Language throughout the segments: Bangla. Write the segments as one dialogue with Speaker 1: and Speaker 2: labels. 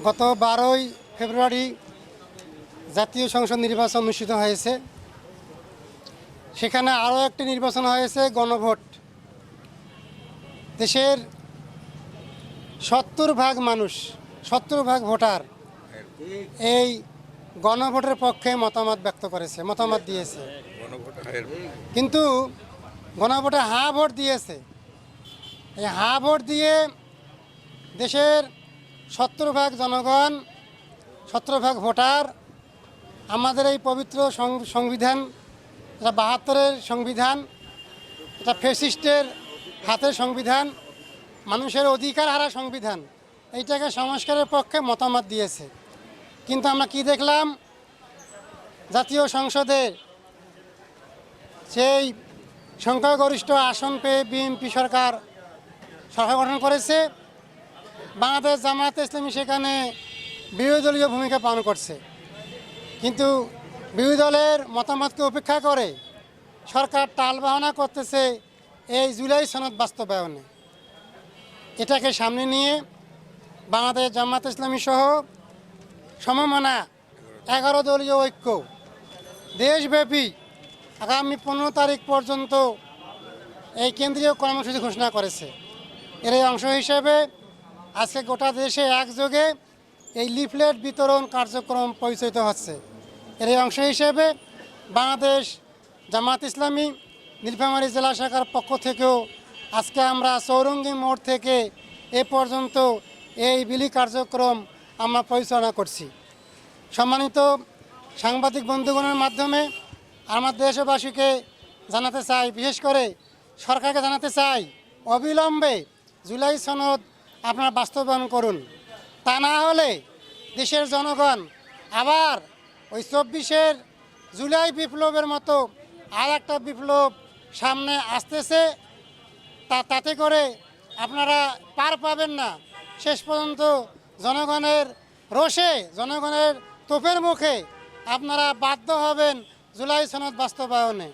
Speaker 1: গত 12ই ফেব্রুয়ারি জাতীয় সংসদ নির্বাচন অনুষ্ঠিত হয়েছে। সেখানে আরও একটি নির্বাচন হয়েছে গণভোট। দেশের 70% মানুষ, 70% ভোটার এই গণভোটের পক্ষে মতামত ব্যক্ত করেছে, মতামত দিয়েছে। কিন্তু গণভোটে হাঁ ভোট দিয়েছে। এই হাঁ ভোট দিয়ে দেশের 70% জনগণ, 70% ভোটার আমাদের এই পবিত্র সংবিধান, এটা 72-এর সংবিধান, এটা ফ্যাসিস্টের হাতের সংবিধান, মানুষের অধিকার হারা সংবিধান, এইটাকে সংস্কারের পক্ষে মতামত দিয়েছে। কিন্তু আমরা কি দেখলাম? জাতীয় সংসদে সেই সংখ্যাগরিষ্ঠ আসন পেয়ে বিএনপি সরকার গঠন করেছে। বাংলাদেশ জামায়াতে ইসলামী সেখানে বিরোধী দলীয় ভূমিকা পালন করছে। কিন্তু বিরোধী দলের মতামতকে উপেক্ষা করে সরকার টালবাহানা করতেছে এই জুলাই সনদ বাস্তবায়নে। এটাকে সামনে নিয়ে বাংলাদেশ জামায়াতে ইসলামী সহ সমমনা 11 দলীয় ঐক্য দেশব্যাপী আগামী 15 তারিখ পর্যন্ত এই কেন্দ্রীয় কর্মসূচি ঘোষণা করেছে। এর এই অংশ হিসেবে আজকে গোটা দেশে একযোগে এই লিফলেট বিতরণ কার্যক্রম পরিচালিত হচ্ছে। এর এই অংশ হিসেবে বাংলাদেশ জামায়াত ইসলামী নীলফামারী জেলা শাখার পক্ষ থেকেও আজকে আমরা চৌরঙ্গী মোড় থেকে এ পর্যন্ত এই বিলি কার্যক্রম আমরা পরিচালনা করছি। সম্মানিত সাংবাদিক বন্ধুগণের মাধ্যমে আমার দেশবাসীকে জানাতে চাই, বিশেষ করে সরকারকে জানাতে চাই, অবিলম্বে জুলাই সনদ আপনারা বাস্তবায়ন করুন। তা না হলে দেশের জনগণ আবার ওই 24-এর জুলাই বিপ্লবের মতো আর একটা বিপ্লব সামনে আসতেছে। তাতে করে আপনারা পার পাবেন না। শেষ পর্যন্ত জনগণের রোষে, জনগণের তোপের মুখে আপনারা বাধ্য হবেন জুলাই সনদ বাস্তবায়নে।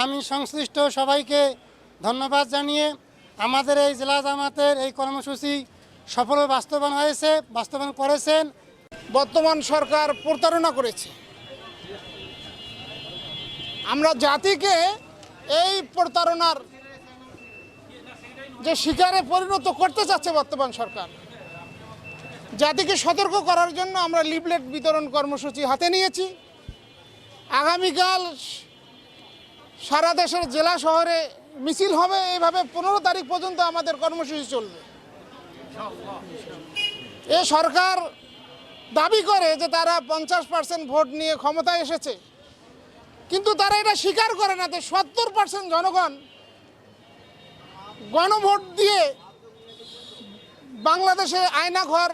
Speaker 1: আমি সংশ্লিষ্ট সবাইকে ধন্যবাদ জানিয়ে আমাদের এই জেলা জামাতের এই কর্মসূচি সফল বাস্তবায়ন করেছেন।
Speaker 2: বর্তমান সরকার প্রতারণা করেছে। আমরা জাতিকে এই প্রতারণার যে শিকারে পরিণত করতে চাচ্ছে বর্তমান সরকার, জাতিকে সতর্ক করার জন্য আমরা লিফলেট বিতরণ কর্মসূচি হাতে নিয়েছি। আগামীকাল সারা দেশের জেলা শহরে মিছিল হবে। এইভাবে 15 তারিখ পর্যন্ত আমাদের কর্মসূচি চলবে। এ সরকার দাবি করে যে তারা 50% ভোট নিয়ে ক্ষমতায় এসেছে, কিন্তু তারা এটা স্বীকার করে না যে 70% জনগণ গণভোট দিয়ে বাংলাদেশে আয়নাঘর,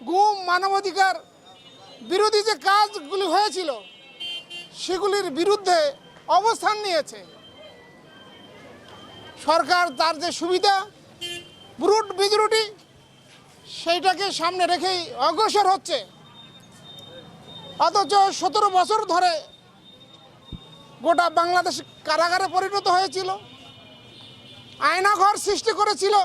Speaker 2: গুম, মানবাধিকার বিরোধী যে কাজগুলি হয়েছিল সেগুলির বিরুদ্ধে অবস্থান নিয়েছে। সরকার তার যে সুবিধা, ব্রুট মেজরিটি, সেইটাকে সামনে রেখেই অগ্রসর হচ্ছে। অথচ 17 বছর ধরে গোটা বাংলাদেশ কারাগারে পরিণত হয়েছিল, আয়নাঘর সৃষ্টি করেছিল।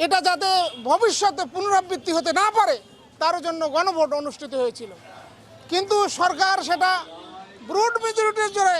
Speaker 2: এটা যাতে ভবিষ্যতে পুনরাবৃত্তি হতে না পারে তার জন্য গণভোট অনুষ্ঠিত হয়েছিল। কিন্তু সরকার সেটা ব্রুট মেজরিটির জোরে